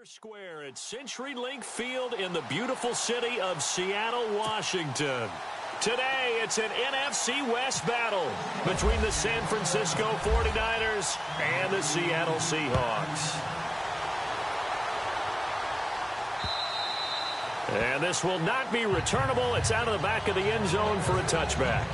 Square at CenturyLink Field in the beautiful city of Seattle, Washington. Today, it's an NFC West battle between the San Francisco 49ers and the Seattle Seahawks. And this will not be returnable. It's out of the back of the end zone for a touchback.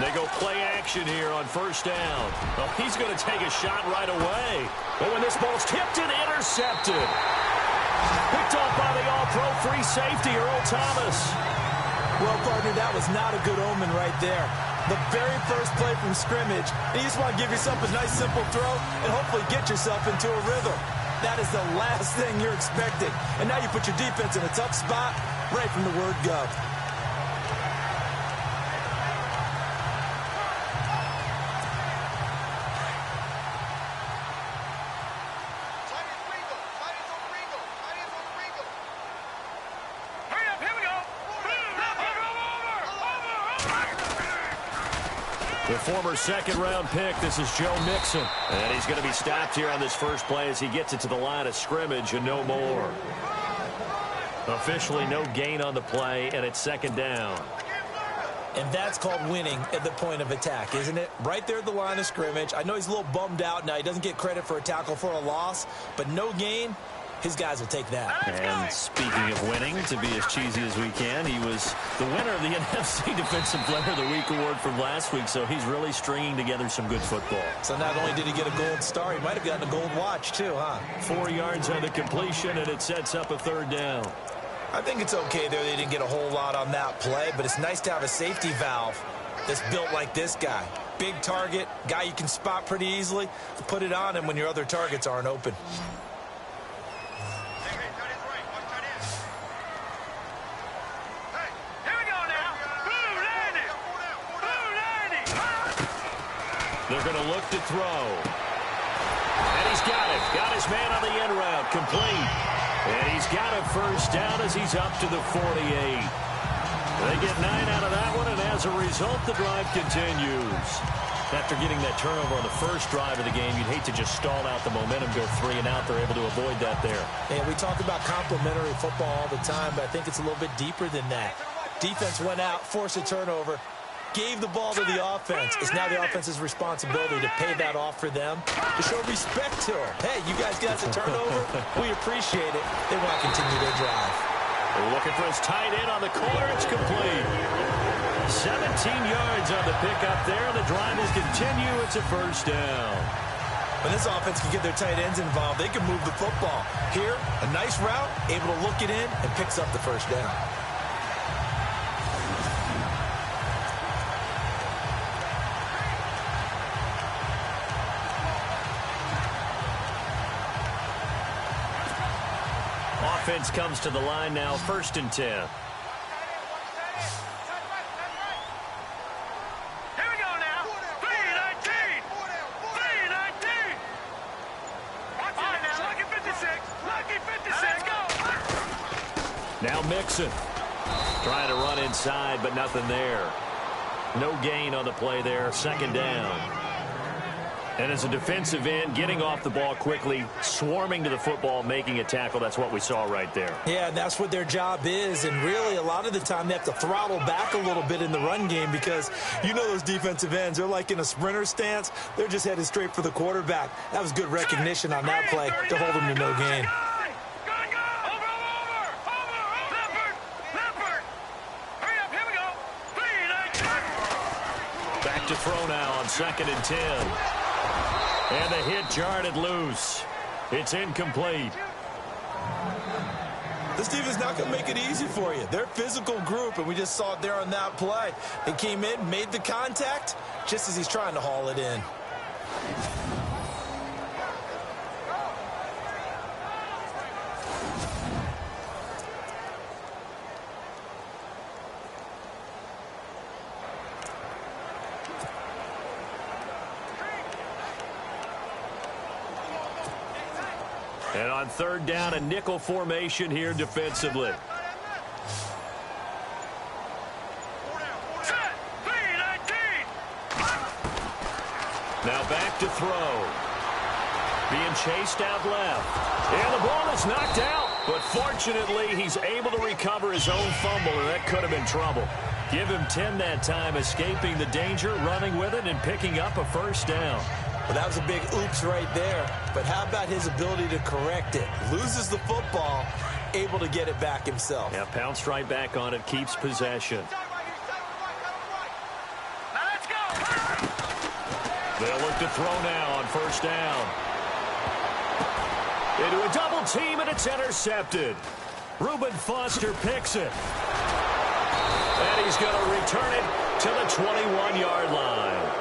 They go play action here on first down. Oh, he's going to take a shot right away. But when this ball's tipped and intercepted. Picked off by the all-pro free safety, Earl Thomas. Well, partner, that was not a good omen right there. The very first play from scrimmage, you just want to give yourself a nice, simple throw and hopefully get yourself into a rhythm. That is the last thing you're expecting. And now you put your defense in a tough spot right from the word go. The former second-round pick, this is Joe Mixon. And he's going to be stopped here on this first play as he gets it to the line of scrimmage and no more. Officially no gain on the play, and it's second down. And that's called winning at the point of attack, isn't it? Right there at the line of scrimmage. I know he's a little bummed out now. He doesn't get credit for a tackle for a loss, but no gain. His guys will take that. And speaking of winning, to be as cheesy as we can, he was the winner of the NFC Defensive Player of the Week award from last week, so he's really stringing together some good football. So not only did he get a gold star, he might have gotten a gold watch too, huh? 4 yards on the completion, and it sets up a third down. I think it's okay there. They didn't get a whole lot on that play, but it's nice to have a safety valve that's built like this guy. Big target, guy you can spot pretty easily. Put it on him when your other targets aren't open. They're going to look to throw. And he's got it. Got his man on the end route. Complete. And he's got a first down as he's up to the 48. They get 9 out of that one, and as a result, the drive continues. After getting that turnover on the first drive of the game, you'd hate to just stall out the momentum, go 3 and out. They're able to avoid that there. Hey, we talk about complementary football all the time, but I think it's a little bit deeper than that. Defense went out, forced a turnover, gave the ball to the offense. It's now the offense's responsibility to pay that off for them, to show respect to them. Hey, you guys got the turnover. We appreciate it. They want to continue their drive. Looking for his tight end on the corner. It's complete. 17 yards on the pickup there. The drive will continue. It's a first down. When this offense can get their tight ends involved, they can move the football. Here, a nice route, able to look it in, and picks up the first down. Offense comes to the line now, 1st and 10. Here we go now. 3-19. 3-19. Watch it now. Lucky 56. Lucky 56. Let's go. Now Mixon. Trying to run inside, but nothing there. No gain on the play there. Second down. And as a defensive end, getting off the ball quickly, swarming to the football, making a tackle, that's what we saw right there. Yeah, that's what their job is. And really, a lot of the time, they have to throttle back a little bit in the run game because you know those defensive ends, they're like in a sprinter stance. They're just headed straight for the quarterback. That was good recognition on that play to hold them to no gain. Back to throw now on 2nd and 10. And the hit jarred it loose. It's incomplete. This defense is not going to make it easy for you. They're a physical group, and we just saw it there on that play. They came in, made the contact, just as he's trying to haul it in. And on third down, a nickel formation here defensively. Now back to throw. Being chased out left. And the ball is knocked out. But fortunately, he's able to recover his own fumble, and that could have been trouble. Give him 10 that time, escaping the danger, running with it, and picking up a first down. Well, that was a big oops right there. But how about his ability to correct it? Loses the football, able to get it back himself. Yeah, pounced right back on it, keeps possession. They'll look to throw now on first down. Into a double team, and it's intercepted. Reuben Foster picks it. And he's going to return it to the 21-yard line.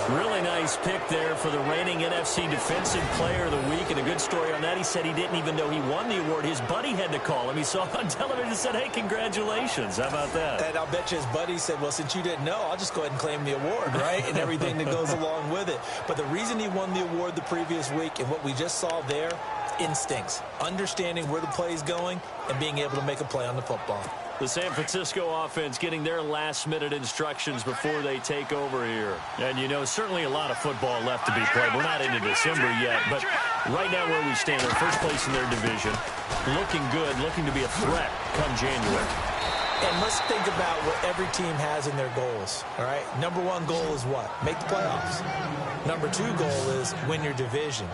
Really nice pick there for the reigning NFC Defensive Player of the Week. And a good story on that, he said he didn't even know he won the award. His buddy had to call him. He saw it on television and said, hey, congratulations. How about that? And I'll bet you his buddy said, well, since you didn't know, I'll just go ahead and claim the award, right? And everything that goes along with it. But the reason he won the award the previous week and what we just saw there, instincts, understanding where the play is going and being able to make a play on the football. The San Francisco offense getting their last-minute instructions before they take over here. And, you know, certainly a lot of football left to be played. We're not into December yet, but right now where we stand, they're first place in their division, looking good, looking to be a threat come January. And let's think about what every team has in their goals, all right? Number one goal is what? Make the playoffs. Number two goal is win your division.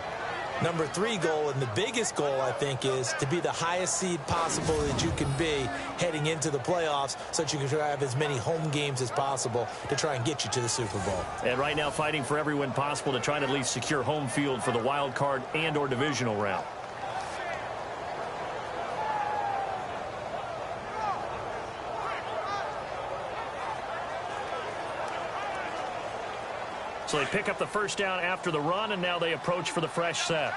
Number three goal, and the biggest goal, I think, is to be the highest seed possible that you can be heading into the playoffs so that you can try to have as many home games as possible to try and get you to the Super Bowl. And right now fighting for every win possible to try to at least secure home field for the wild card and or divisional round. So they pick up the first down after the run, and now they approach for the fresh set.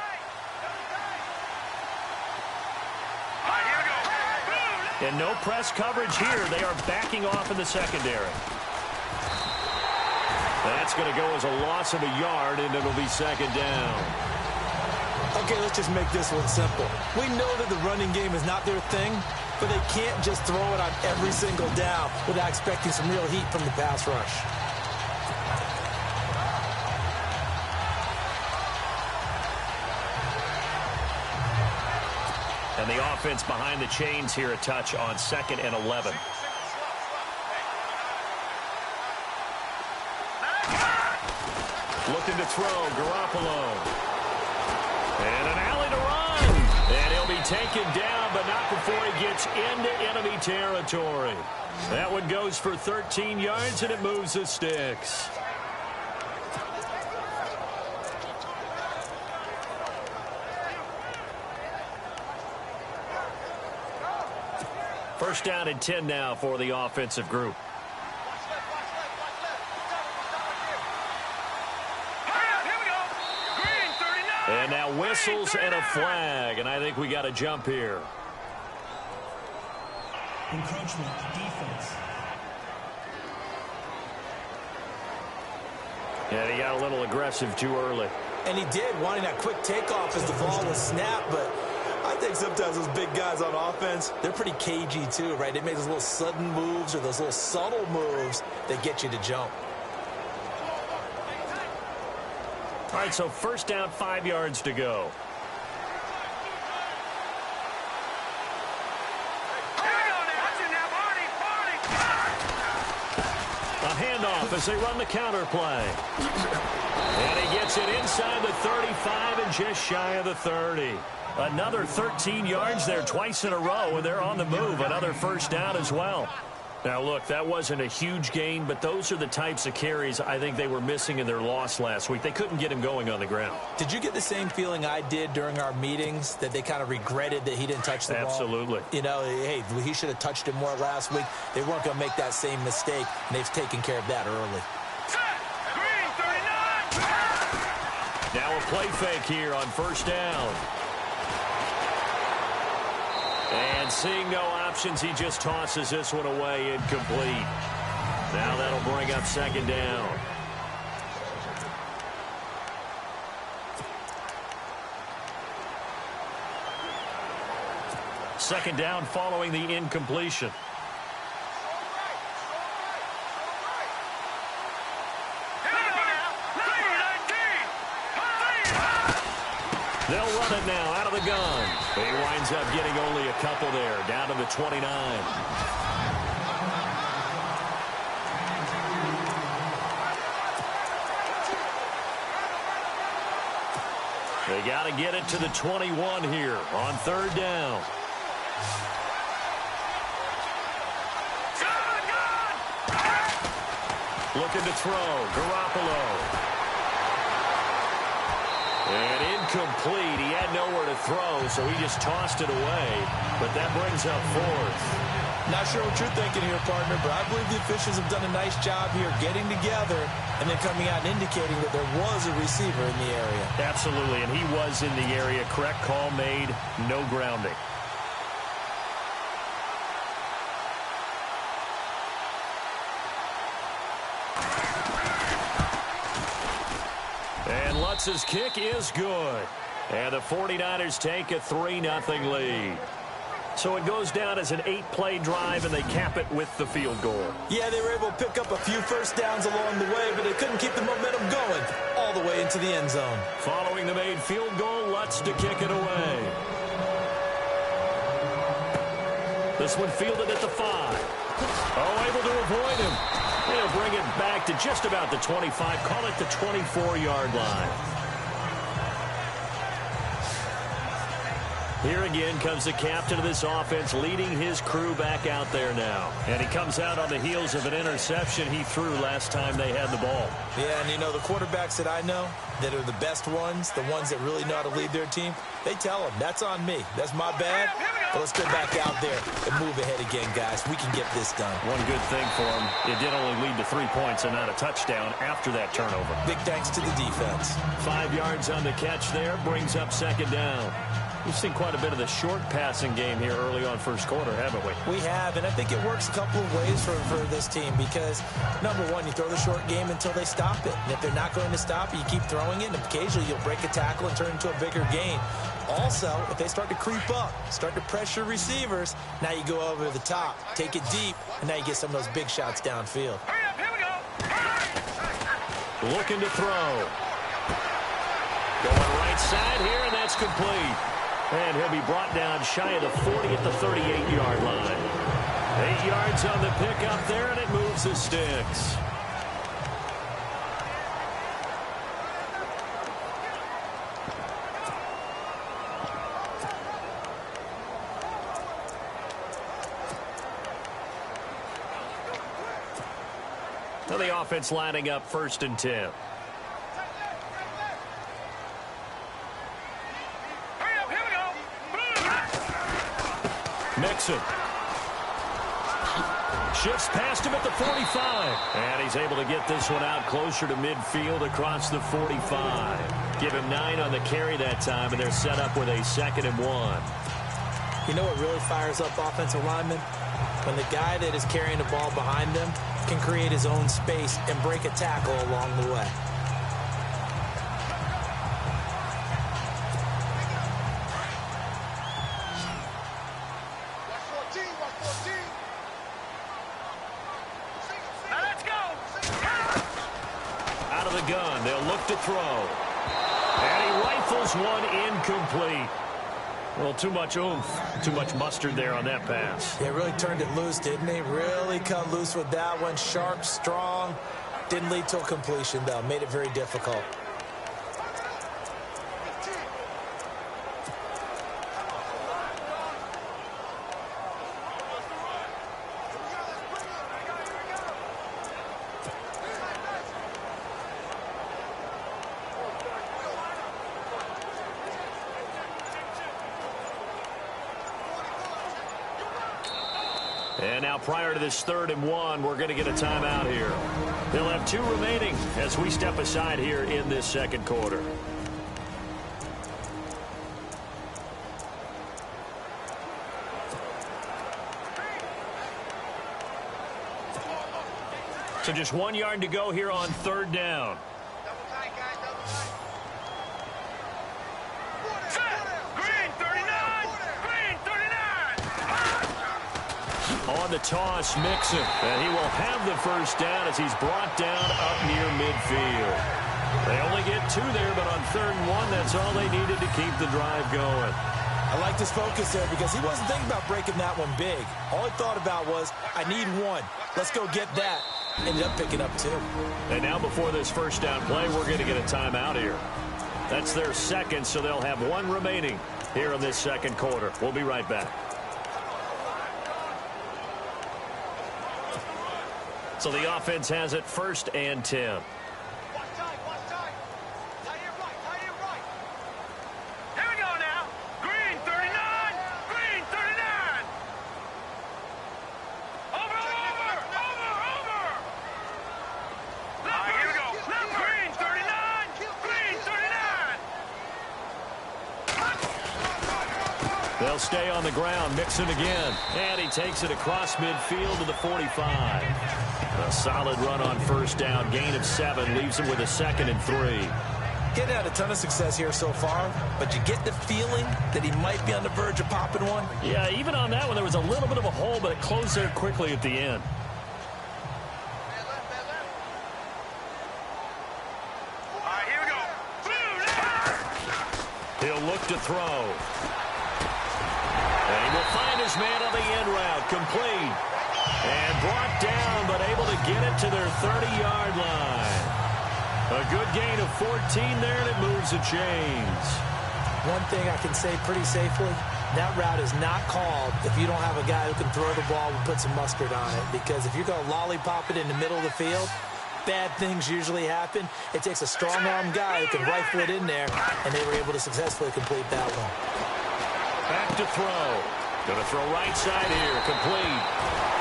And no press coverage here. They are backing off in the secondary. That's going to go as a loss of a yard, and it'll be second down. Okay, let's just make this one simple. We know that the running game is not their thing, but they can't just throw it on every single down without expecting some real heat from the pass rush. And the offense behind the chains here, a touch on 2nd and 11. Looking to throw, Garoppolo. And an alley to run. And he'll be taken down, but not before he gets into enemy territory. That one goes for 13 yards, and it moves the sticks. First down and 10 now for the offensive group. And now whistles and a flag, and I think we got a jump here. Encroachment defense. And he got a little aggressive too early. And he did, wanting that quick takeoff as the ball was snapped, but I think sometimes those big guys on offense, they're pretty cagey too, right? They make those little sudden moves or those little subtle moves that get you to jump. All right, so first down, 5 yards to go. A handoff as they run the counter play. And he gets it inside the 35 and just shy of the 30. Another 13 yards there twice in a row, and they're on the move. Another first down as well. Now, look, that wasn't a huge gain, but those are the types of carries I think they were missing in their loss last week. They couldn't get him going on the ground. Did you get the same feeling I did during our meetings, that they kind of regretted that he didn't touch the ball? Absolutely. You know, hey, he should have touched it more last week. They weren't going to make that same mistake, and they've taken care of that early. Now a play fake here on first down. And seeing no options, he just tosses this one away, incomplete. Now that'll bring up second down. Second down following the incompletion. They'll run it now out of the gun. He winds up getting only a couple there, down to the 29. They got to get it to the 21 here on third down. Looking to throw. Garoppolo. And incomplete. He had nowhere to throw, so he just tossed it away. But that brings up fourth. Not sure what you're thinking here, partner, but I believe the officials have done a nice job here getting together and then coming out and indicating that there was a receiver in the area. Absolutely, and he was in the area. Correct call made. No grounding. And Lutz's kick is good. And the 49ers take a 3-0 lead. So it goes down as an 8-play drive, and they cap it with the field goal. Yeah, they were able to pick up a few first downs along the way, but they couldn't keep the momentum going all the way into the end zone. Following the made field goal, Lutz to kick it away. This one fielded at the 5. Oh, able to avoid him. They'll bring it back to just about the 25. Call it the 24-yard line. Here again comes the captain of this offense, leading his crew back out there now. And he comes out on the heels of an interception he threw last time they had the ball. Yeah, and you know, the quarterbacks that I know that are the best ones, the ones that really know how to lead their team, they tell them, that's on me. That's my bad. But let's go back out there and move ahead again, guys. We can get this done. One good thing for him, it did only lead to 3 points and not a touchdown after that turnover. Big thanks to the defense. 5 yards on the catch there, brings up second down. We've seen quite a bit of the short passing game here early on first quarter, haven't we? We have, and I think it works a couple of ways for this team because, number one, you throw the short game until they stop it. And if they're not going to stop it, you keep throwing it, and occasionally you'll break a tackle and turn it into a bigger gain. Also, if they start to creep up, start to pressure receivers, now you go over the top, take it deep, and now you get some of those big shots downfield. Here we go. Looking to throw. Going right side here, and that's complete. And he'll be brought down shy of the 40 at the 38-yard line. 8 yards on the pickup there, and it moves the sticks. Now the offense lining up 1st and 10. Mixon. Shifts past him at the 45. And he's able to get this one out closer to midfield across the 45. Give him 9 on the carry that time, and they're set up with a 2nd and 1. You know what really fires up offensive linemen? When the guy that is carrying the ball behind them can create his own space and break a tackle along the way. Gun. They'll look to throw. And he rifles one incomplete. Well, too much oomph, too much mustard there on that pass. They really turned it loose, didn't they? Really cut loose with that one. Sharp, strong. Didn't lead to a completion, though. Made it very difficult. And now prior to this 3rd and 1, we're going to get a timeout here. They'll have 2 remaining as we step aside here in this 2nd quarter. So just 1 yard to go here on 3rd down. Green 39! Green 39! On the toss, Mixon. And he will have the first down as he's brought down up near midfield. They only get 2 there, but on 3rd and 1, that's all they needed to keep the drive going. I like this focus there because he wasn't thinking about breaking that one big. All he thought about was, I need 1. Let's go get that. Ended up picking up 2. And now before this first down play, we're going to get a timeout here. That's their second, so they'll have 1 remaining here in this second quarter. We'll be right back. So the offense has it 1st and 10. They'll stay on the ground. Mixon again. And he takes it across midfield to the 45. A solid run on first down. Gain of 7. Leaves him with a 2nd and 3. Getting had a ton of success here so far, but you get the feeling that he might be on the verge of popping one. Yeah, even on that one, there was a little bit of a hole, but it closed there quickly at the end. All right, here we go. He'll look to throw. And he will find his man on the end route. Complete. And brought down, but able to get it to their 30-yard line. A good gain of 14 there, and it moves the chains. One thing I can say pretty safely, that route is not called if you don't have a guy who can throw the ball and put some mustard on it. Because if you're going to lollipop it in the middle of the field, bad things usually happen. It takes a strong-arm guy who can rifle it in there, and they were able to successfully complete that one. Back to throw. Going to throw right side here. Complete.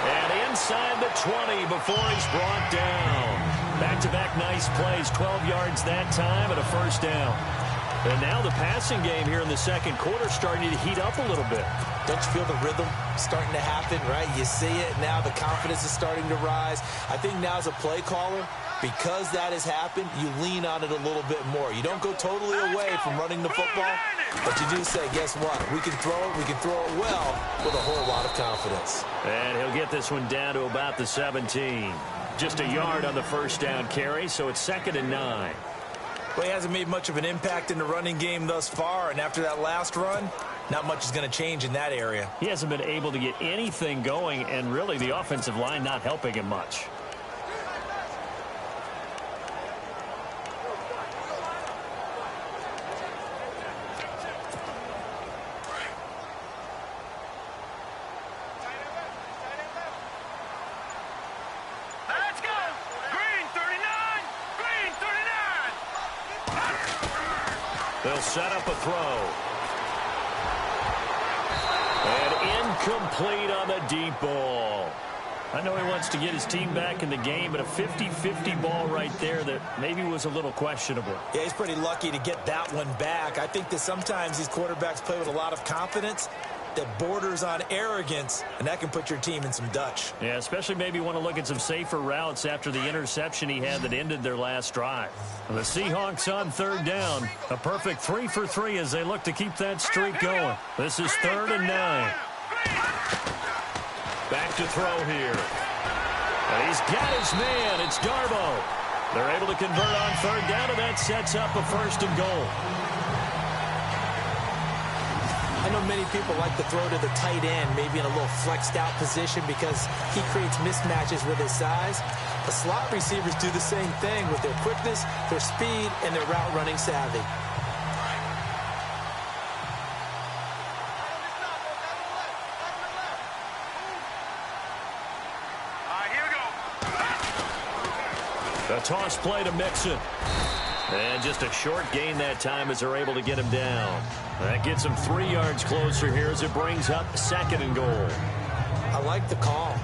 And inside the 20 before he's brought down. Back-to-back nice plays. 12 yards that time and a first down. And now the passing game here in the second quarter starting to heat up a little bit. Don't you feel the rhythm starting to happen, right? You see it now. The confidence is starting to rise. I think now as a play caller, because that has happened, you lean on it a little bit more. You don't go totally away from running the football, but you do say, guess what? We can throw it. We can throw it well with a whole lot of confidence. And he'll get this one down to about the 17. Just a yard on the first down carry, so it's 2nd and 9. Well, he hasn't made much of an impact in the running game thus far, and after that last run, not much is going to change in that area. He hasn't been able to get anything going, and really the offensive line not helping him much. They'll set up a throw. And incomplete on the deep ball. I know he wants to get his team back in the game, but a 50-50 ball right there that maybe was a little questionable. Yeah, he's pretty lucky to get that one back. I think that sometimes these quarterbacks play with a lot of confidence that borders on arrogance, and that can put your team in some Dutch. Yeah, especially maybe want to look at some safer routes after the interception he had that ended their last drive. The Seahawks on 3rd down. A perfect 3 for 3 as they look to keep that streak going. This is 3rd and 9. Back to throw here. And he's got his man. It's Darbo. They're able to convert on 3rd down, and that sets up a 1st and goal. I know many people like to throw to the tight end, maybe in a little flexed out position because he creates mismatches with his size. The slot receivers do the same thing with their quickness, their speed, and their route running savvy. A toss play to Mixon. And just a short gain that time as they're able to get him down. That gets him 3 yards closer here as it brings up 2nd and goal. I like the call.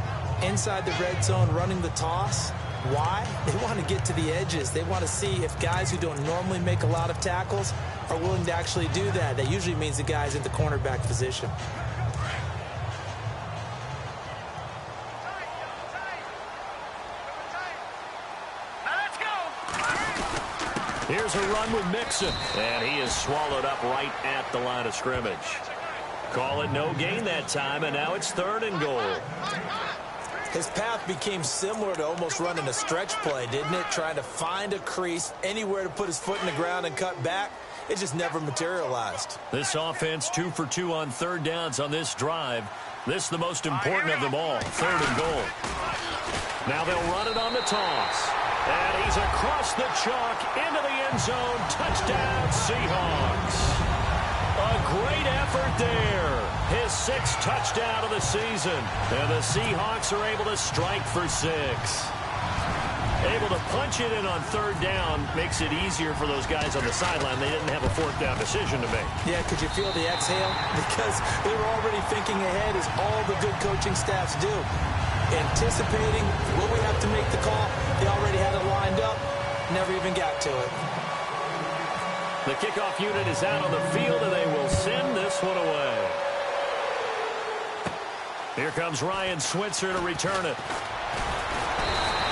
Inside the red zone, running the toss. Why? They want to get to the edges. They want to see if guys who don't normally make a lot of tackles are willing to actually do that. That usually means the guy's in the cornerback position. Here's a run with Mixon. And he is swallowed up right at the line of scrimmage. Call it no gain that time, and now it's 3rd and goal. His path became similar to almost running a stretch play, didn't it? Trying to find a crease, anywhere to put his foot in the ground and cut back. It just never materialized. This offense 2 for 2 on 3rd downs on this drive. This is the most important of them all, 3rd and goal. Now they'll run it on the toss. And he's across the chalk into the end zone. Touchdown, Seahawks. A great effort there. His 6th touchdown of the season. And the Seahawks are able to strike for 6. Able to punch it in on 3rd down makes it easier for those guys on the sideline. They didn't have a 4th down decision to make. Yeah, could you feel the exhale? Because they were already thinking ahead, as all the good coaching staffs do. Anticipating, will we have to make the call? They already had it lined up. Never even got to it. The kickoff unit is out on the field, and they will send this one away. Here comes Ryan Switzer to return it.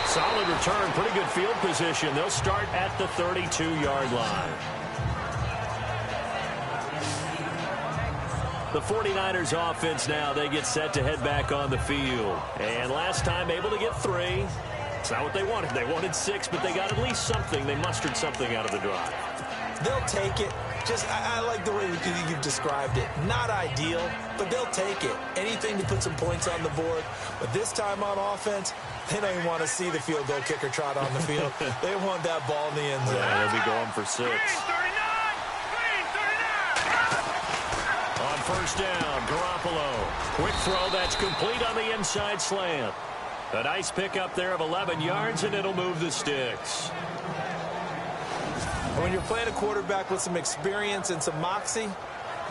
Solid return, pretty good field position. They'll start at the 32-yard line. The 49ers offense now, they get set to head back on the field. And last time able to get 3. It's not what they wanted. They wanted 6, but they got at least something. They mustered something out of the drive. They'll take it. I like the way you've described it. Not ideal, but they'll take it. Anything to put some points on the board. But this time on offense, they don't even want to see the field goal kicker trot on the field. They want that ball in the end zone. Yeah, they'll be going for 6. On 1st down, Garoppolo. Quick throw that's complete on the inside slant. A nice pickup there of 11 yards, and it'll move the sticks. When you're playing a quarterback with some experience and some moxie,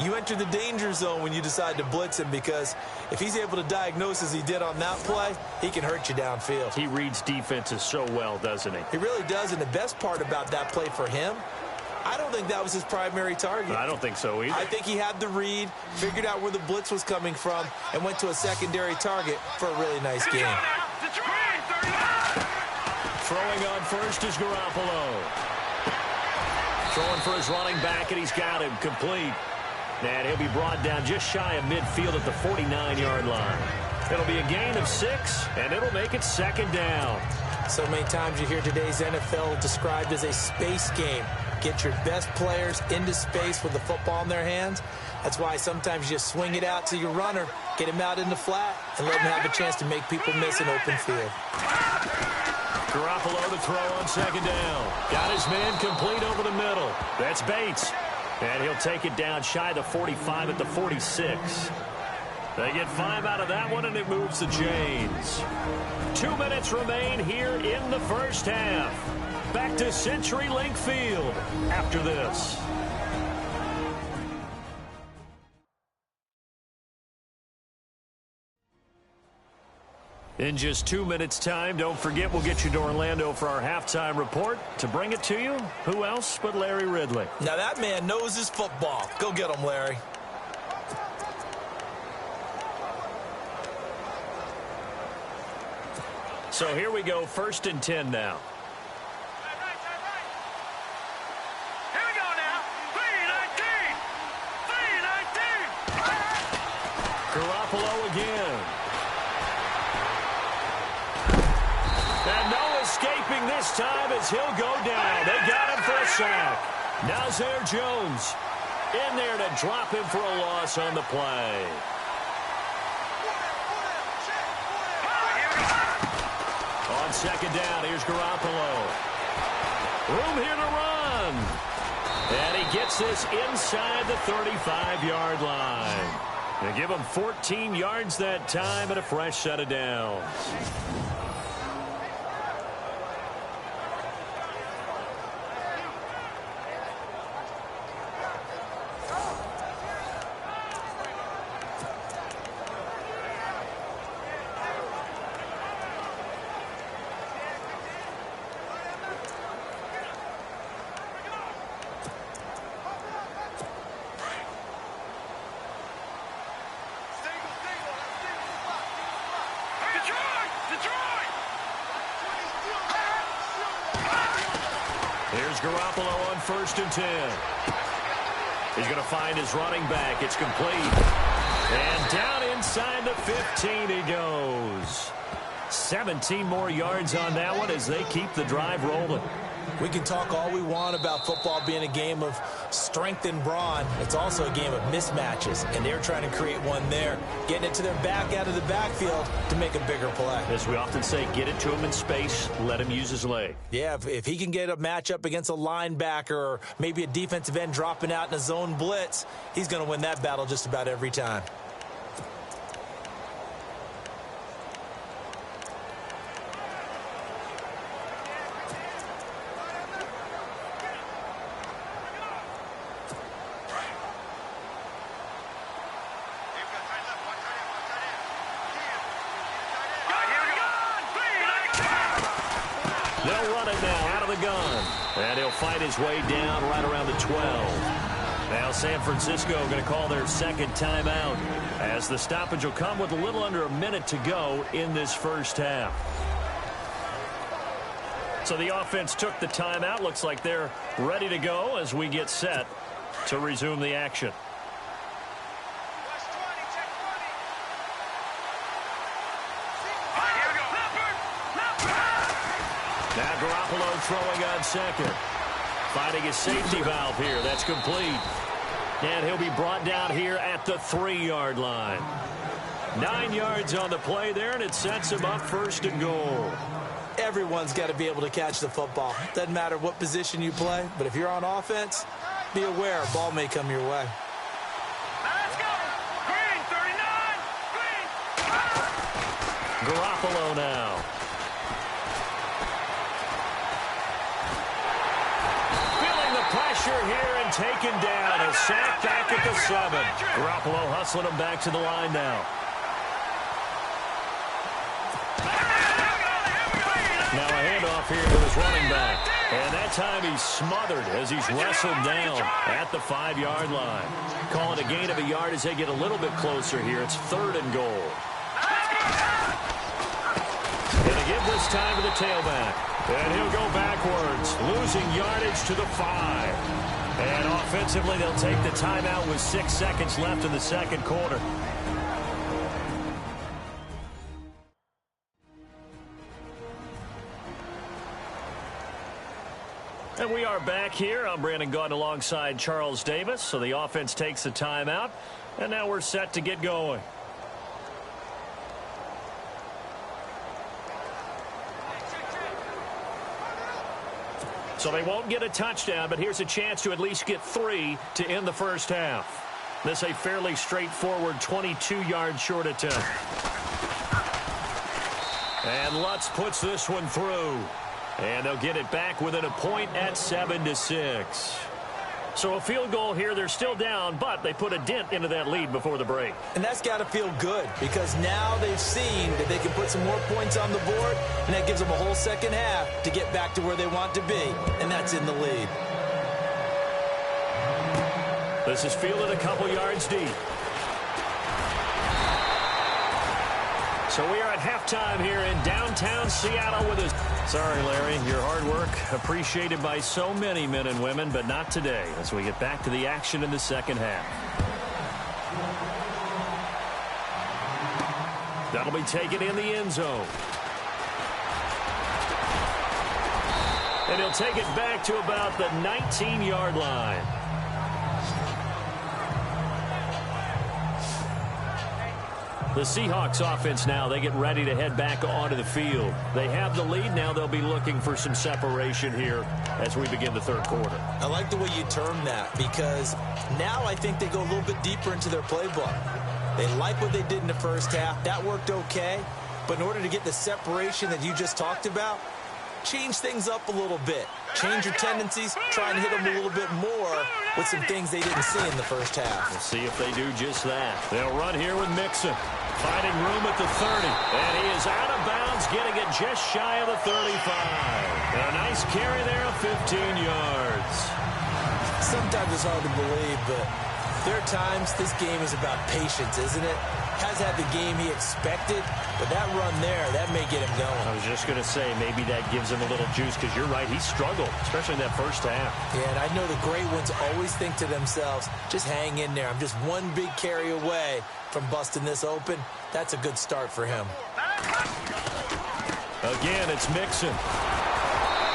you enter the danger zone when you decide to blitz him, because if he's able to diagnose as he did on that play, he can hurt you downfield. He reads defenses so well, doesn't he? He really does, and the best part about that play for him, I don't think that was his primary target. I don't think so either. I think he had the read, figured out where the blitz was coming from, and went to a secondary target for a really nice game. Throwing on first is Garoppolo. Throwing for his running back, and he's got him complete. And he'll be brought down just shy of midfield at the 49-yard line. It'll be a gain of 6, and it'll make it 2nd down. So many times you hear today's NFL described as a space game. Get your best players into space with the football in their hands. That's why sometimes you just swing it out to your runner, get him out in the flat, and let him have a chance to make people miss an open field. Garoppolo to throw on 2nd down. Got his man complete over the middle. That's Bates. And he'll take it down shy of the 45 at the 46. They get 5 out of that one, and it moves the chains. 2 minutes remain here in the first half. Back to CenturyLink Field after this. In just 2 minutes' time, don't forget we'll get you to Orlando for our halftime report. To bring it to you, who else but Larry Ridley? Now that man knows his football. Go get him, Larry. So here we go, 1st and 10 now. Here we go now. 3-19. Garoppolo again. And no escaping this time as he'll go down. They got him for a sack. Nazir Jones in there to drop him for a loss on the play. On 2nd down, here's Garoppolo. Room here to run. And he gets this inside the 35-yard line. They give him 14 yards that time and a fresh set of downs. Here's Garoppolo on 1st and 10. He's going to find his running back. It's complete. And down inside the 15 he goes. 17 more yards on that one as they keep the drive rolling. We can talk all we want about football being a game of strength and brawn. It's also a game of mismatches, and they're trying to create one there, getting it to their back out of the backfield to make a bigger play. As we often say, get it to him in space, let him use his leg. Yeah, if he can get a matchup against a linebacker or maybe a defensive end dropping out in a zone blitz, he's going to win that battle just about every time. They'll run it now out of the gun. And he'll fight his way down right around the 12. Now San Francisco going to call their second timeout as the stoppage will come with a little under a minute to go in this first half. So the offense took the timeout. Looks like they're ready to go as we get set to resume the action. Now Garoppolo throwing on second. Finding his safety valve here. That's complete. And he'll be brought down here at the 3-yard line. 9 yards on the play there, and it sets him up first and goal. Everyone's got to be able to catch the football. Doesn't matter what position you play, but if you're on offense, be aware a ball may come your way. Let's go. Green, 39. Green. Garoppolo now. Feeling the pressure here and taken down. A sack back at the 7. Garoppolo hustling him back to the line now. Now a handoff here to his running back. And that time he's smothered as he's wrestled down at the 5-yard line. Calling a gain of a yard as they get a little bit closer here. It's 3rd and goal. Going to give this time to the tailback. And he'll go backwards, losing yardage to the 5. And offensively, they'll take the timeout with 6 seconds left in the second quarter. And we are back here. I'm Brandon Gaudin alongside Charles Davis. So the offense takes the timeout. And now we're set to get going. So they won't get a touchdown, but here's a chance to at least get 3 to end the first half. This a fairly straightforward 22-yard short attempt. And Lutz puts this one through. And they'll get it back within a point at 7-6. So a field goal here. They're still down, but they put a dent into that lead before the break. And that's got to feel good because now they've seen that they can put some more points on the board, and that gives them a whole second half to get back to where they want to be, and that's in the lead. This is fielded a couple yards deep. So we are at halftime here in downtown Seattle with us. Sorry, Larry, your hard work appreciated by so many men and women, but not today as we get back to the action in the second half. That'll be taken in the end zone. And he'll take it back to about the 19-yard line. The Seahawks offense now, they get ready to head back onto the field. They have the lead. Now they'll be looking for some separation here as we begin the third quarter. I like the way you term that because now I think they go a little bit deeper into their playbook. They like what they did in the first half. That worked okay. But in order to get the separation that you just talked about, change things up a little bit. Change your tendencies. Try and hit them a little bit more with some things they didn't see in the first half. We'll see if they do just that. They'll run here with Mixon. Finding room at the 30. And he is out of bounds, getting it just shy of the 35. And a nice carry there of 15 yards. Sometimes it's hard to believe, but There are times this game is about patience, isn't it? Has had the game he expected, but that run there, that may get him going. I was just going to say, maybe that gives him a little juice, because you're right, he struggled, especially in that first half. Yeah, and I know the great ones always think to themselves, just hang in there. I'm just one big carry away from busting this open. That's a good start for him. Again, it's Mixon.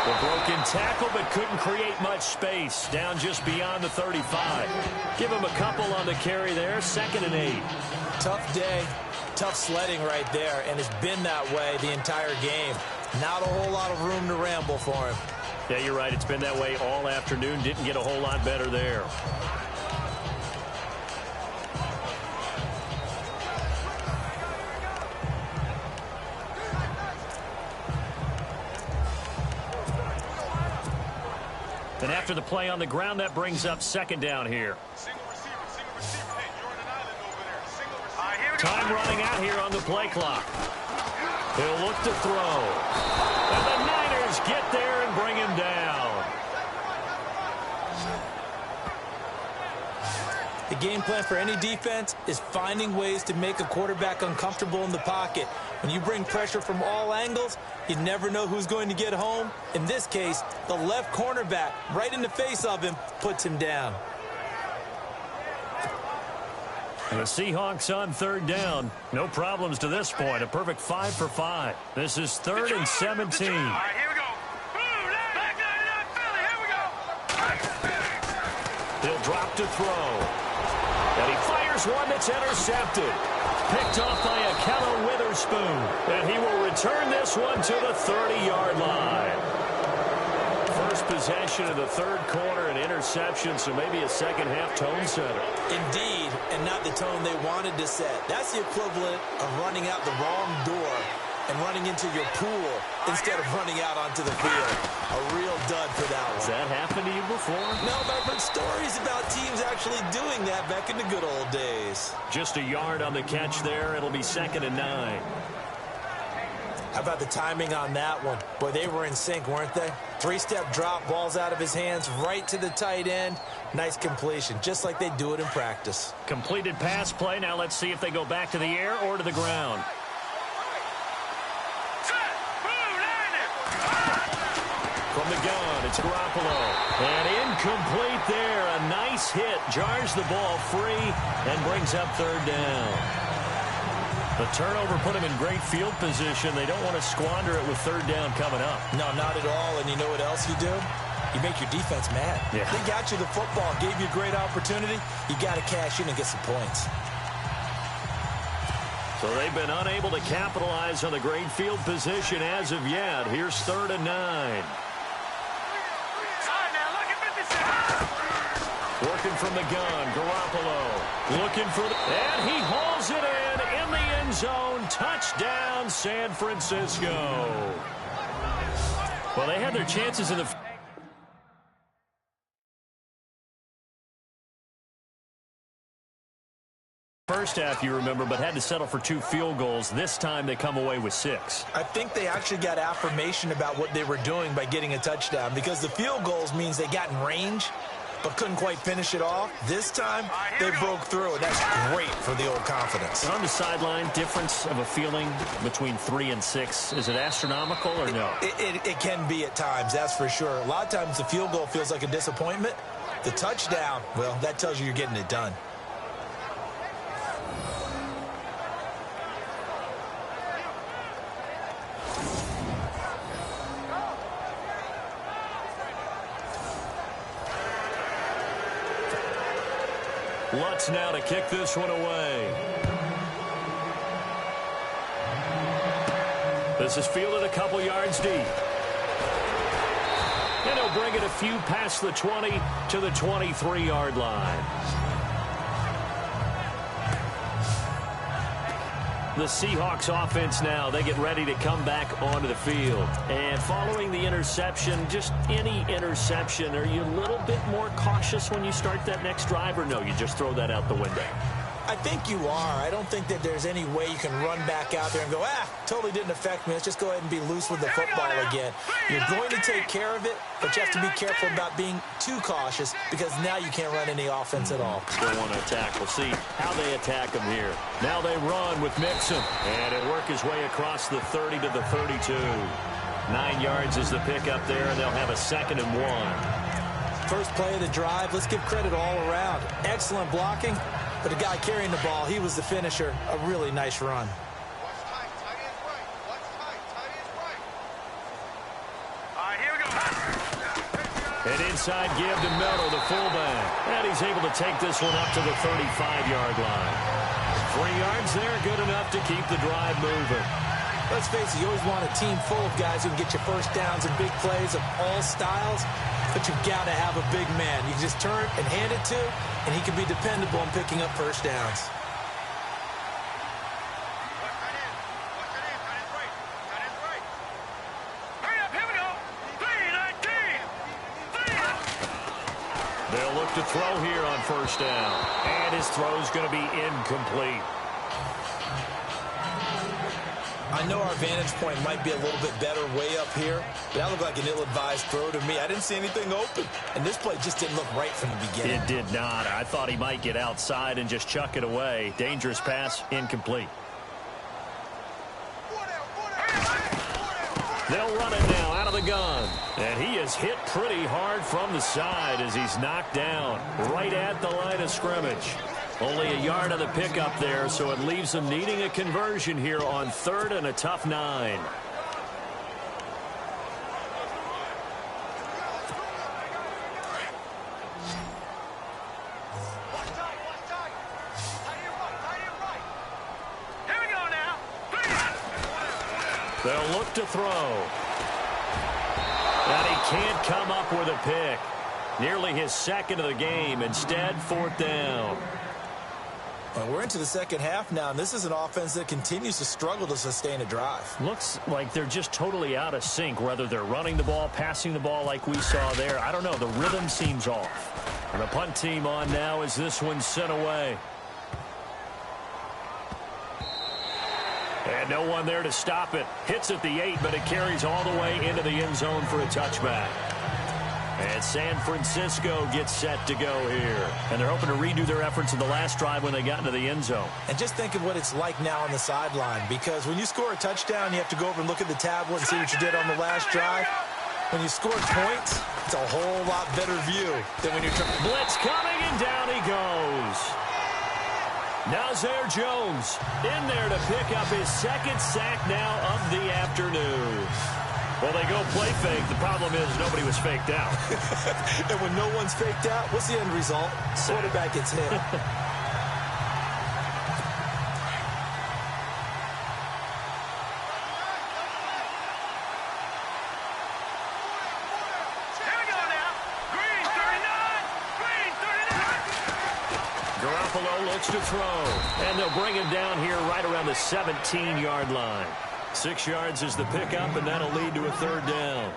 The broken tackle, but couldn't create much space. Down just beyond the 35. Give him a couple on the carry there. 2nd and 8. Tough day, tough sledding right there, and it's been that way the entire game. Not a whole lot of room to ramble for him. Yeah, you're right. It's been that way all afternoon. Didn't get a whole lot better there. And after the play on the ground, that brings up 2nd down here. Time running out here on the play clock. He'll look to throw. And the Niners get there and bring him down. The game plan for any defense is finding ways to make a quarterback uncomfortable in the pocket. When you bring pressure from all angles, you never know who's going to get home. In this case, the left cornerback, right in the face of him, puts him down. And the Seahawks on 3rd down. No problems to this point. A perfect 5 for 5. This is 3rd and 17. All right, here we go. Back 99 Philly, here we go. He'll drop to throw. And he fires one that's intercepted. Picked off by Akello Witherspoon. And he will return this one to the 30-yard line. First possession of the 3rd quarter, an interception, so maybe a second-half tone setter. Indeed, and not the tone they wanted to set. That's the equivalent of running out the wrong door and running into your pool instead of running out onto the field. A real dud for that one. Has that happened to you before? No, but I've heard stories about teams actually doing that back in the good old days. Just a yard on the catch there. It'll be 2nd and 9. How about the timing on that one? Boy, they were in sync, weren't they? 3-step drop, balls out of his hands, right to the tight end. Nice completion, just like they do it in practice. Completed pass play. Now let's see if they go back to the air or to the ground. From the gun, it's Garoppolo. And incomplete there. A nice hit. Jars the ball free and brings up 3rd down. The turnover put him in great field position. They don't want to squander it with 3rd down coming up. No, not at all. And you know what else you do? You make your defense mad. Yeah. They got you the football, gave you a great opportunity. You got to cash in and get some points. So they've been unable to capitalize on the great field position as of yet. Here's 3rd and 9. Working from the gun, Garoppolo. Looking for the... And he hauls it in the end zone. Touchdown, San Francisco. Well, they had their chances in the... First half, you remember, but had to settle for 2 field goals. This time, they come away with 6. I think they actually got affirmation about what they were doing by getting a touchdown, because the field goals means they got in range but couldn't quite finish it off. This time, they broke through, and that's great for the old confidence. And on the sideline, difference of a feeling between 3 and 6, is it astronomical or no? It can be at times, that's for sure. A lot of times, the field goal feels like a disappointment. The touchdown, well, that tells you you're getting it done. Lutz now to kick this one away. This is fielded a couple yards deep. And he'll bring it a few past the 20 to the 23-yard line. The Seahawks offense now, they get ready to come back onto the field. And following the interception, just any interception, are you a little bit more cautious when you start that next drive, or no, you just throw that out the window? I think you are. I don't think that there's any way you can run back out there and go, totally didn't affect me. Let's just go ahead and be loose with the football again. You're going to take care of it, but you have to be careful about being too cautious because now you can't run any offense at all. Still want to attack. We'll see how they attack him here. Now they run with Mixon, and it work his way across the 30 to the 32. 9 yards is the pickup there, and they'll have a 2nd and 1. First play of the drive, let's give credit all around. Excellent blocking. But the guy carrying the ball, he was the finisher. A really nice run. An inside give to Mello, the fullback. And he's able to take this one up to the 35-yard line. 3 yards there, good enough to keep the drive moving. Let's face it, you always want a team full of guys who can get you first downs and big plays of all styles. But you've got to have a big man. You can just turn and hand it to, and he can be dependable in picking up first downs. Hurry up, here we go. 3-19. They'll look to throw here on first down. And his throw's going to be incomplete. I know our vantage point might be a little bit better way up here, but that looked like an ill-advised throw to me. I didn't see anything open, and this play just didn't look right from the beginning. It did not. I thought he might get outside and just chuck it away. Dangerous pass, incomplete. They'll run it now out of the gun. And he is hit pretty hard from the side as he's knocked down right at the line of scrimmage. Only a yard of the pickup there, so it leaves him needing a conversion here on 3rd and a tough 9. Here we go now. They'll look to throw. And he can't come up with a pick. Nearly his 2nd of the game. Instead, 4th down. Well, we're into the second half now, and this is an offense that continues to struggle to sustain a drive. Looks like they're just totally out of sync, whether they're running the ball, passing the ball like we saw there. I don't know. The rhythm seems off. And the punt team on now as this one's sent away. And no one there to stop it. Hits at the 8, but it carries all the way into the end zone for a touchback. And San Francisco gets set to go here. And they're hoping to redo their efforts in the last drive when they got into the end zone. And just think of what it's like now on the sideline, because when you score a touchdown, you have to go over and look at the tablet and see what you did on the last drive. When you score points, it's a whole lot better view than when you're trying. Blitz coming, and down he goes. Nazir Jones in there to pick up his 2nd sack now of the afternoon. Well, they go play fake. The problem is nobody was faked out. And when no one's faked out, what's the end result? Quarterback gets hit. Here we go now. Green 39. Garoppolo looks to throw. And they'll bring him down here right around the 17-yard line. 6 yards is the pickup, and that'll lead to a 3rd down.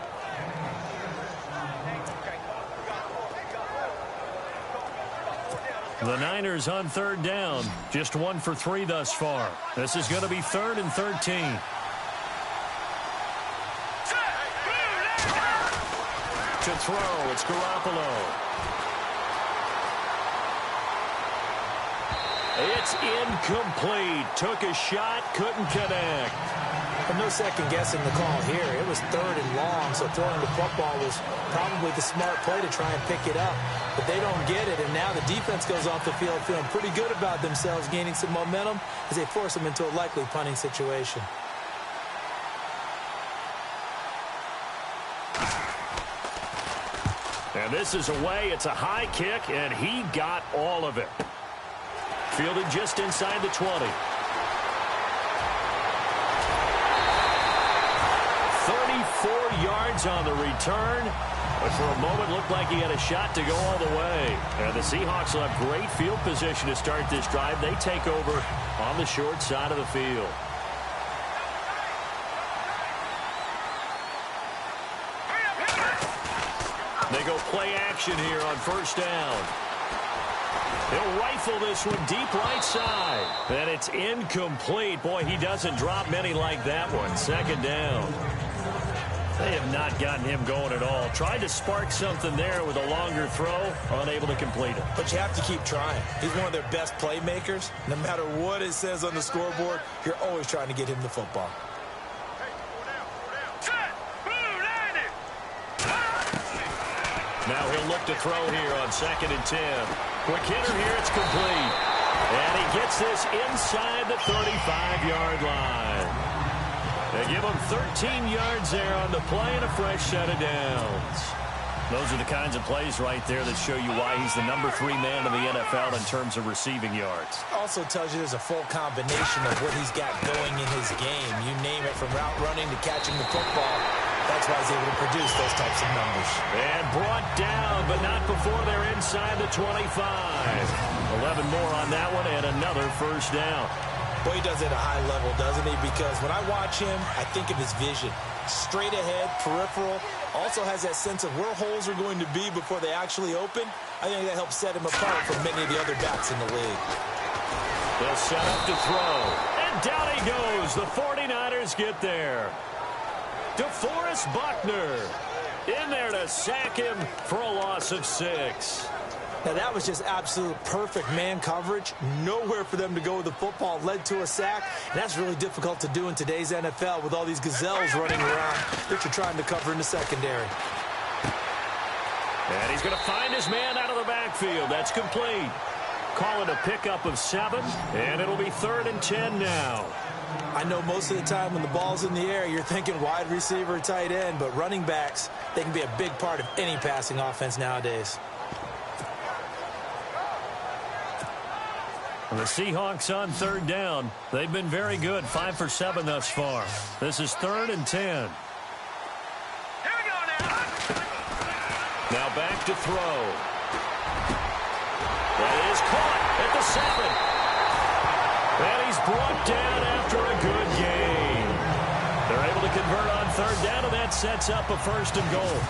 The Niners on 3rd down. Just 1 for 3 thus far. This is going to be 3rd and 13. To throw, it's Garoppolo. It's incomplete. Took a shot, couldn't connect. But no second guessing the call here. It was 3rd and long, so throwing the football was probably the smart play to try and pick it up. But they don't get it, and now the defense goes off the field feeling pretty good about themselves, gaining some momentum as they force them into a likely punting situation. And this is away. It's a high kick, and he got all of it. Fielded just inside the 20. 34 yards on the return. But for a moment, looked like he had a shot to go all the way. And the Seahawks will have great field position to start this drive. They take over on the short side of the field. They go play action here on first down. He'll rifle this one deep right side. And it's incomplete. Boy, he doesn't drop many like that one. Second down. They have not gotten him going at all. Tried to spark something there with a longer throw. Unable to complete it. But you have to keep trying. He's one of their best playmakers. No matter what it says on the scoreboard, you're always trying to get him the football. Now he'll look to throw here on 2nd and 10. Quick hitter here, it's complete. And he gets this inside the 35-yard line. They give him 13 yards there on the play and a fresh set of downs. Those are the kinds of plays right there that show you why he's the number 3 man in the NFL in terms of receiving yards. Also tells you there's a full combination of what he's got going in his game. You name it, from route running to catching the football. That's why he's able to produce those types of numbers. And brought down, but not before they're inside the 25. 11 more on that one and another first down. Boy, he does it at a high level, doesn't he? Because when I watch him, I think of his vision. Straight ahead, peripheral. Also has that sense of where holes are going to be before they actually open. I think that helps set him apart from many of the other backs in the league. They'll set up to throw. And down he goes. The 49ers get there. DeForest Buckner in there to sack him for a loss of 6. Now, that was just absolute perfect man coverage. Nowhere for them to go with the football. Led to a sack. And that's really difficult to do in today's NFL with all these gazelles running around that you're trying to cover in the secondary. And he's going to find his man out of the backfield. That's complete. Call it a pickup of 7, and it'll be 3rd and 10 now. I know most of the time when the ball's in the air, you're thinking wide receiver, tight end, but running backs, they can be a big part of any passing offense nowadays. The Seahawks on 3rd down. They've been very good, 5 for 7 thus far. This is 3rd and 10. Here we go now. Now back to throw. That is caught at the 7. And he's brought down after a good game. They're able to convert on 3rd down, and that sets up a 1st and goal.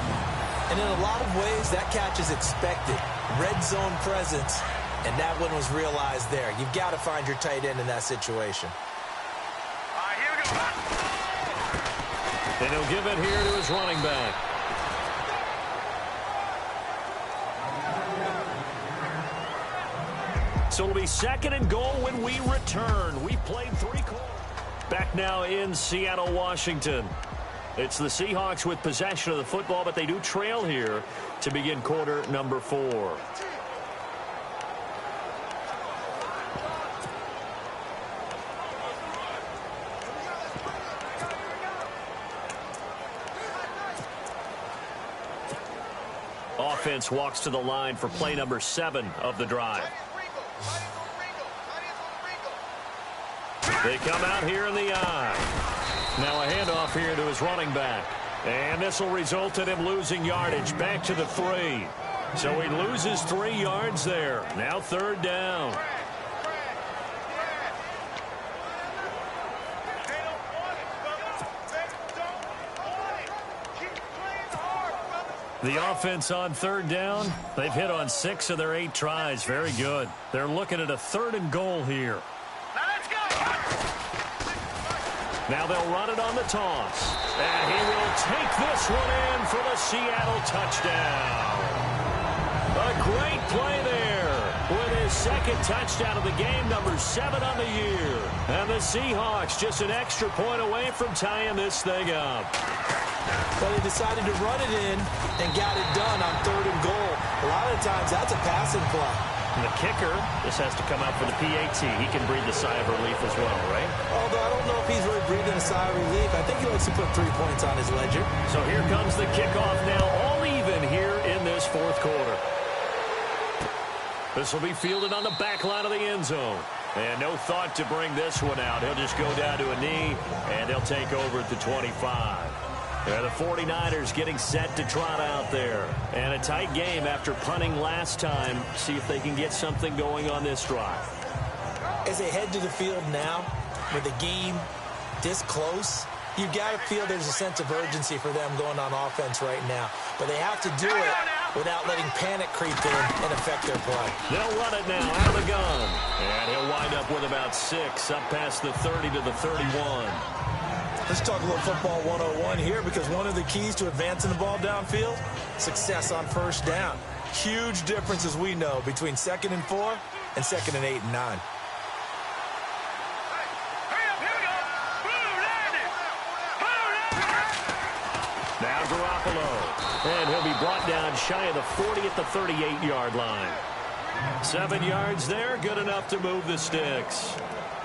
And in a lot of ways, that catch is expected. Red zone presence, and that one was realized there. You've got to find your tight end in that situation. All right, here we go. And he'll give it here to his running back. So it'll be 2nd and goal when we return. We played 3 quarters. Back now in Seattle, Washington. It's the Seahawks with possession of the football, but they do trail here to begin quarter number 4. Offense walks to the line for play number 7 of the drive. They come out here in the eye. Now a handoff here to his running back. And this will result in him losing yardage back to the 3. So he loses 3 yards there. Now 3rd down. The offense on 3rd down, they've hit on 6 of their 8 tries. Very good. They're looking at a 3rd and goal here. Now let's go. Now they'll run it on the toss. And he will take this one in for the Seattle touchdown. A great play there with his 2nd touchdown of the game, number 7 on the year. And the Seahawks just an extra point away from tying this thing up. But he decided to run it in and got it done on 3rd and goal. A lot of times that's a passing play. And the kicker, this has to come out for the PAT. He can breathe a sigh of relief as well, right? Although I don't know if he's really breathing a sigh of relief. I think he likes to put 3 points on his ledger. So here comes the kickoff now, all even here in this 4th quarter. This will be fielded on the back line of the end zone. And no thought to bring this one out. He'll just go down to a knee, and they'll take over at the 25. The 49ers getting set to trot out there. And a tight game after punting last time. See if they can get something going on this drive. As they head to the field now, with the game this close, you've got to feel there's a sense of urgency for them going on offense right now. But they have to do it without letting panic creep in and affect their play. They'll run it now out of the gun. And he'll wind up with about 6, up past the 30 to the 31. Let's talk a little football 101 here, because one of the keys to advancing the ball downfield, success on first down. Huge difference, as we know, between 2nd and 4 and 2nd and 8 and 9. Now Garoppolo. And he'll be brought down shy of the 40 at the 38-yard line. 7 yards there, good enough to move the sticks.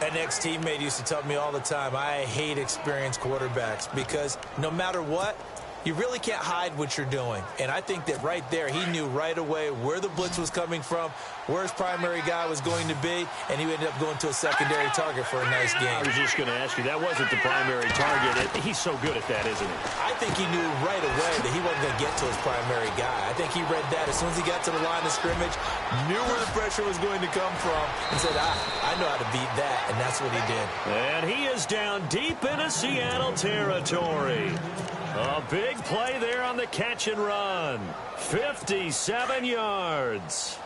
An ex-teammate used to tell me all the time, I hate experienced quarterbacks, because no matter what, you really can't hide what you're doing. And I think that right there, he knew right away where the blitz was coming from, where his primary guy was going to be, and he ended up going to a secondary target for a nice game. I was just going to ask you, that wasn't the primary target. He's so good at that, isn't he? I think he knew right away that he wasn't going to get to his primary guy. I think he read that as soon as he got to the line of scrimmage, knew where the pressure was going to come from, and said, I know how to beat that, and that's what he did. And he is down deep into Seattle territory. A big play there on the catch and run. 57 yards.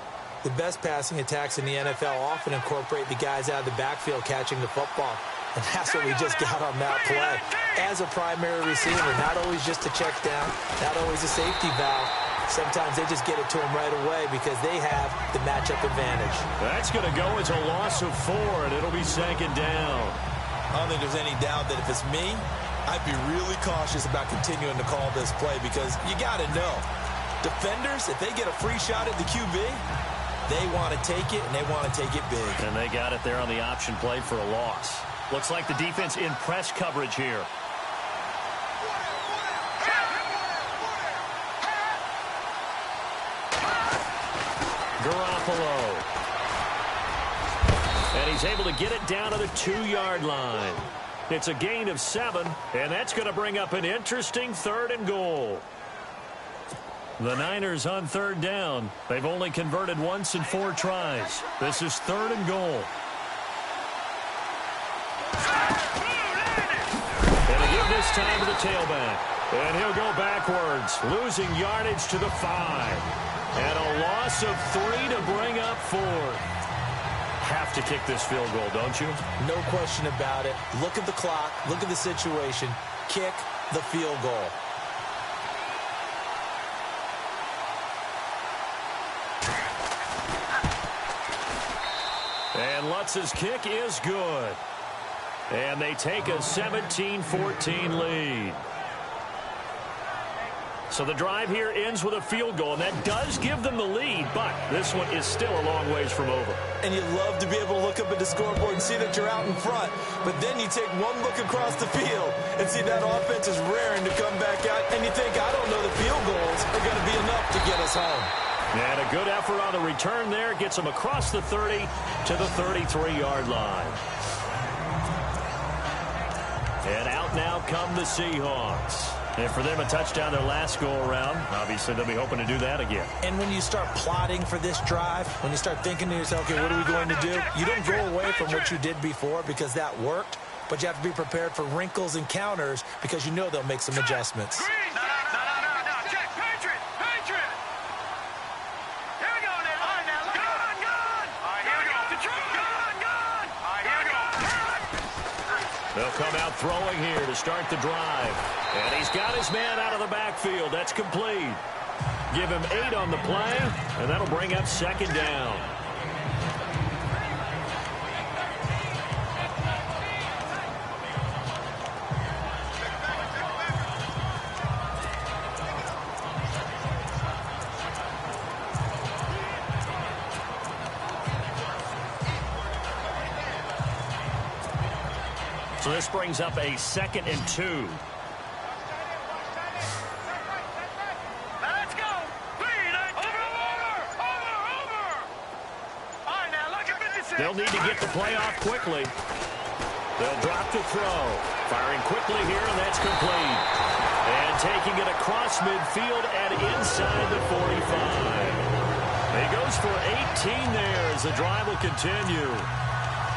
The best passing attacks in the NFL often incorporate the guys out of the backfield catching the football. And that's what we just got on that play. As a primary receiver, not always just a check down, not always a safety valve. Sometimes they just get it to him right away because they have the matchup advantage. That's going to go as a loss of 4, and it'll be 2nd down. I don't think there's any doubt that if it's me, I'd be really cautious about continuing to call this play, because you got to know, defenders, if they get a free shot at the QB, they want to take it, and they want to take it big. And they got it there on the option play for a loss. Looks like the defense in press coverage here. Garoppolo. And he's able to get it down to the 2-yard line. It's a gain of 7, and that's going to bring up an interesting 3rd and goal. The Niners on 3rd down. They've only converted once in 4 tries. This is 3rd and goal. And they give this time to the tailback. And he'll go backwards, losing yardage to the 5. And a loss of 3 to bring up 4th. Have to kick this field goal, don't you? No question about it. Look at the clock. Look at the situation. Kick the field goal. And Lutz's kick is good. And they take a 17-14 lead. So the drive here ends with a field goal, and that does give them the lead, but this one is still a long ways from over. And you love to be able to look up at the scoreboard and see that you're out in front, but then you take one look across the field and see that offense is raring to come back out, and you think, I don't know, the field goals are going to be enough to get us home. And a good effort on the return there gets them across the 30 to the 33-yard line. And out now come the Seahawks. And for them, a touchdown their last go-around. Obviously, they'll be hoping to do that again. And when you start plotting for this drive, when you start thinking to yourself, okay, what are we going to do? You don't go away from what you did before because that worked, but you have to be prepared for wrinkles and counters because you know they'll make some adjustments. No. Check. Patriot. Here we go now. All right, now, look. Gun. All right, here we go. Gun. All right, here we go. They'll come out throwing here to start the drive. And he's got his man out of the backfield. That's complete. Give him 8 on the play, and that'll bring up 2nd down. So this brings up a 2nd and 2. They'll need to get the play off quickly. They'll drop the throw. Firing quickly here, and that's complete. And taking it across midfield and inside the 45. He goes for 18 there as the drive will continue.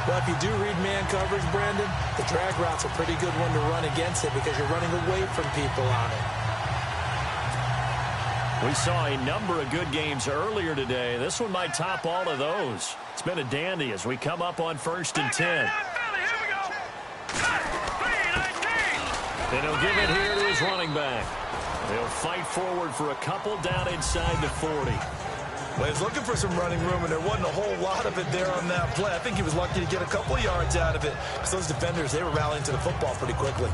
Well, if you do read man coverage, Brandon, the drag route's a pretty good one to run against it because you're running away from people on it. We saw a number of good games earlier today. This one might top all of those. It's been a dandy as we come up on 1st and 10. And he'll give it here to his running back. They'll fight forward for a couple down inside the 40. Well, he was looking for some running room, and there wasn't a whole lot of it there on that play. I think he was lucky to get a couple of yards out of it, because those defenders, they were rallying to the football pretty quickly.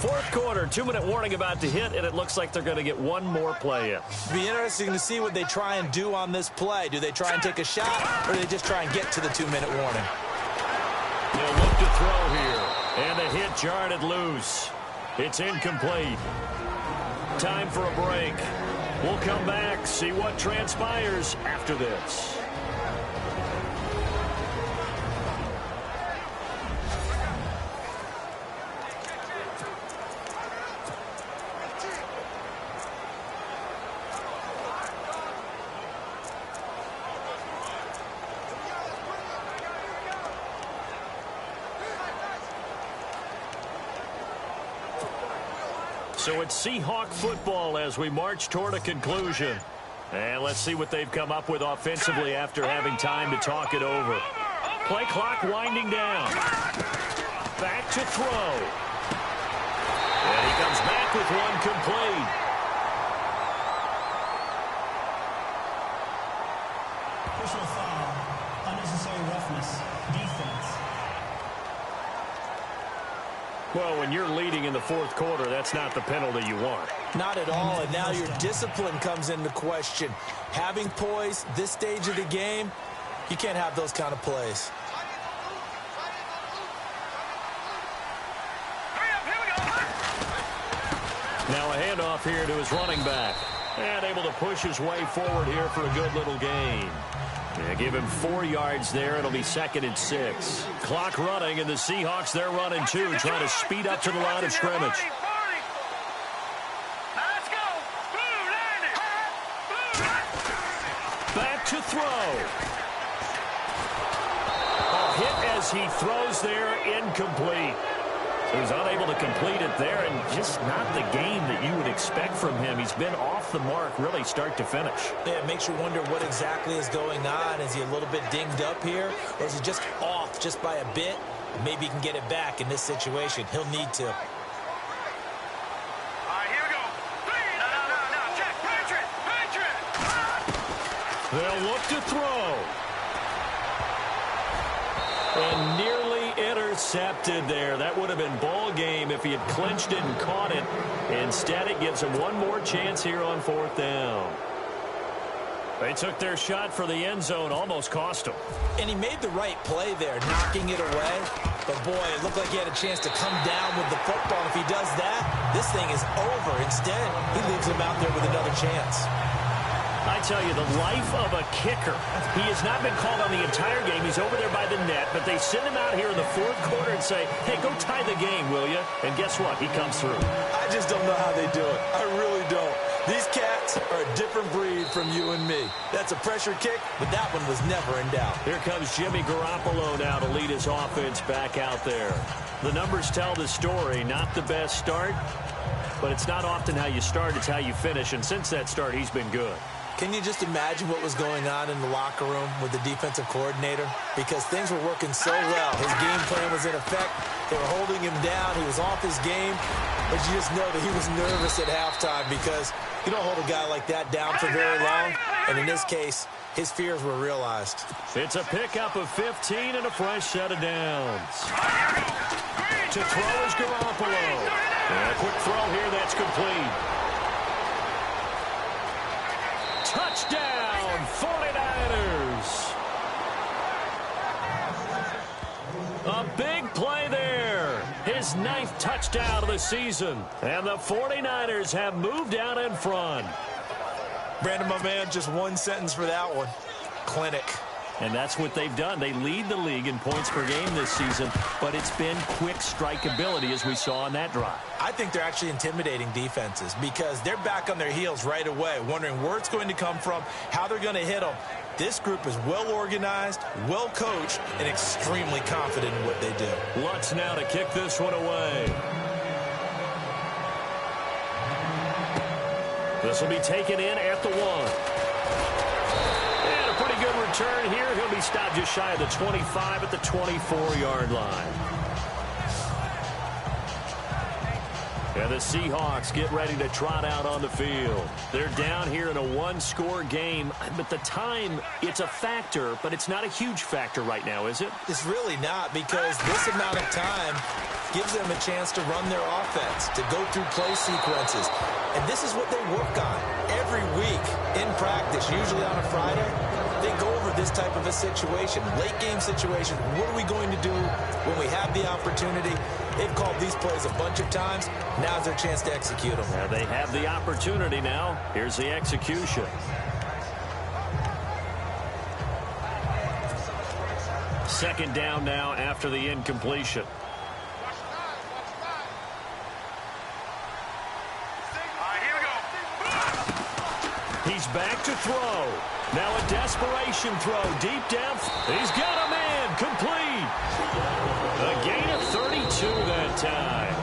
Fourth quarter, 2-minute warning about to hit, and it looks like they're going to get one more play in. It'll be interesting to see what they try and do on this play. Do they try and take a shot, or do they just try and get to the 2-minute warning? They'll look to throw here, and the hit jarred it loose. It's incomplete. Time for a break. We'll come back, see what transpires after this. So it's Seahawk football as we march toward a conclusion. And let's see what they've come up with offensively after having time to talk it over. Play clock winding down. Back to throw. And he comes back with one complete. Personal foul. Unnecessary roughness. Defense. Well, when you're leading in the fourth quarter, that's not the penalty you want. Not at all, and now your discipline comes into question. Having poise this stage of the game, you can't have those kind of plays. Now a handoff here to his running back. And able to push his way forward here for a good little gain. Yeah, give him 4 yards there. It'll be 2nd and 6. Clock running, and the Seahawks, they're running too, trying to speed up to the line of scrimmage. Back to throw. A hit as he throws there, incomplete. He was unable to complete it there, and just not the game that you would expect from him. He's been off the mark, really, start to finish. Yeah, it makes you wonder what exactly is going on. Is he a little bit dinged up here, or is he just off just by a bit? Maybe he can get it back in this situation. He'll need to. All right, here we go. No, check. Pinch it. They'll look to throw. And nearly intercepted there. That would have been ball game if he had clinched it and caught it. Instead, it gives him one more chance here on 4th down. They took their shot for the end zone, almost cost him. And he made the right play there, knocking it away. But, boy, it looked like he had a chance to come down with the football. If he does that, this thing is over. Instead, he leaves him out there with another chance. I tell you, the life of a kicker. He has not been called on the entire game. He's over there by the net, but they send him out here in the 4th quarter and say, hey, go tie the game, will you? And guess what? He comes through. I just don't know how they do it. I really don't. These cats are a different breed from you and me. That's a pressure kick, but that one was never in doubt. Here comes Jimmy Garoppolo now to lead his offense back out there. The numbers tell the story. Not the best start, but it's not often how you start, it's how you finish. And since that start, he's been good. Can you just imagine what was going on in the locker room with the defensive coordinator? Because things were working so well. His game plan was in effect. They were holding him down. He was off his game. But you just know that he was nervous at halftime because you don't hold a guy like that down for very long. And in this case, his fears were realized. It's a pickup of 15 and a fresh set of downs. To throw is Garoppolo. And a quick throw here that's complete. Touchdown, 49ers. A big play there. His 9th touchdown of the season. And the 49ers have moved out in front. Brandon, my man, just one sentence for that one. Clinic. And that's what they've done. They lead the league in points per game this season, but it's been quick strikeability as we saw on that drive. I think they're actually intimidating defenses because they're back on their heels right away, wondering where it's going to come from, how they're going to hit them. This group is well organized, well coached, and extremely confident in what they do. Lutz now to kick this one away. This will be taken in at the 1. And a pretty good return here. He'll be stopped just shy of the 25 at the 24-yard line. And the Seahawks get ready to trot out on the field. They're down here in a one-score game, but the time, it's a factor, but it's not a huge factor right now, is it? It's really not, because this amount of time gives them a chance to run their offense, to go through play sequences. And this is what they work on every week in practice, usually on a Friday. They go over this type of a situation, late game situation. What are we going to do when we have the opportunity? They've called these plays a bunch of times. Now's their chance to execute them. Yeah, they have the opportunity now. Here's the execution. Second down now after the incompletion. He's back to throw. Now a desperation throw deep down. He's got a man. Complete. A gain of 32 that time.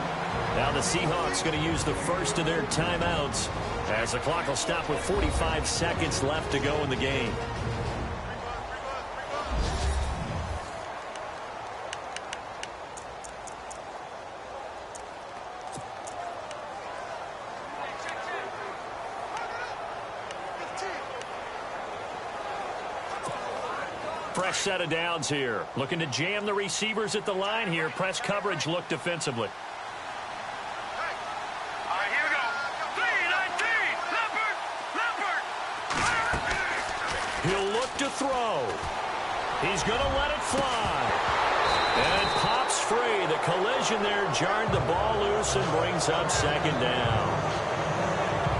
Now the Seahawks going to use the first of their timeouts as the clock will stop with 45 seconds left to go in the game. Fresh set of downs here. Looking to jam the receivers at the line here. Press coverage look defensively. All right, here we go. 3-19. Leopard. He'll look to throw. He's going to let it fly. And it pops free. The collision there jarred the ball loose and brings up second down.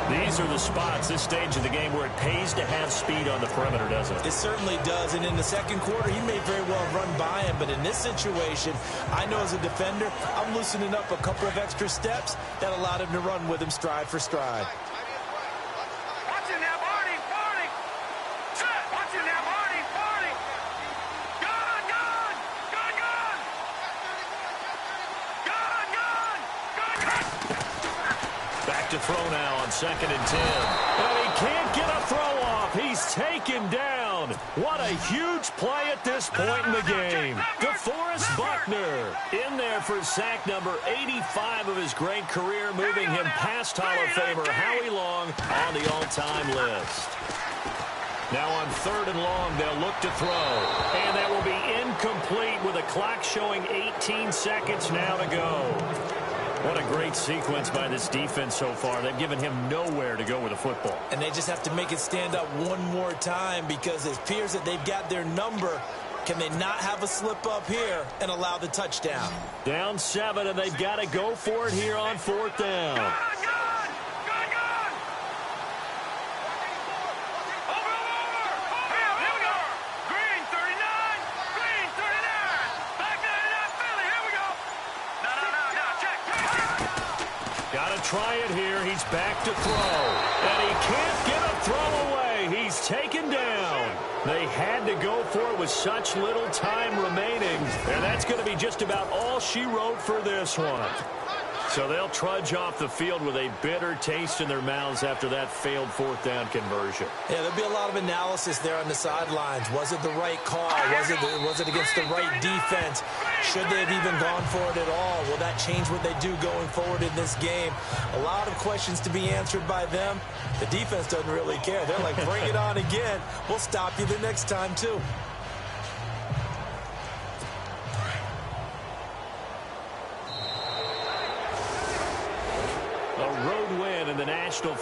These are the spots, this stage of the game, where it pays to have speed on the perimeter, doesn't it? It certainly does. And in the second quarter, he may very well run by him. But in this situation, I know as a defender, I'm loosening up a couple of extra steps that allowed him to run with him stride for stride. Watch it now, Barney. Barney. Set. Watch it now, Barney. Barney. Gun, gun. Gun, gun. Gun, gun. Gun, gun. Back to throw now on 2nd and 10. And he can't get a throw off. He's taken down. What a huge play at this point in the game. DeForest Buckner in there for sack number 85 of his great career, moving him past Hall of Famer Howie Long on the all-time list. Now on 3rd and long, they'll look to throw. And that will be incomplete with a clock showing 18 seconds now to go. What a great sequence by this defense so far. They've given him nowhere to go with the football. And they just have to make it stand up one more time because it appears that they've got their number. Can they not have a slip up here and allow the touchdown? Down 7, and they've got to go for it here on 4th down. Try it here. He's back to throw. And he can't get a throw away. He's taken down. They had to go for it with such little time remaining. And that's going to be just about all she wrote for this one. So they'll trudge off the field with a bitter taste in their mouths after that failed 4th down conversion. Yeah, there'll be a lot of analysis there on the sidelines. Was it the right call? Was it against the right defense? Should they have even gone for it at all? Will that change what they do going forward in this game? A lot of questions to be answered by them. The defense doesn't really care. They're like, bring it on again. We'll stop you the next time, too. A road win in the National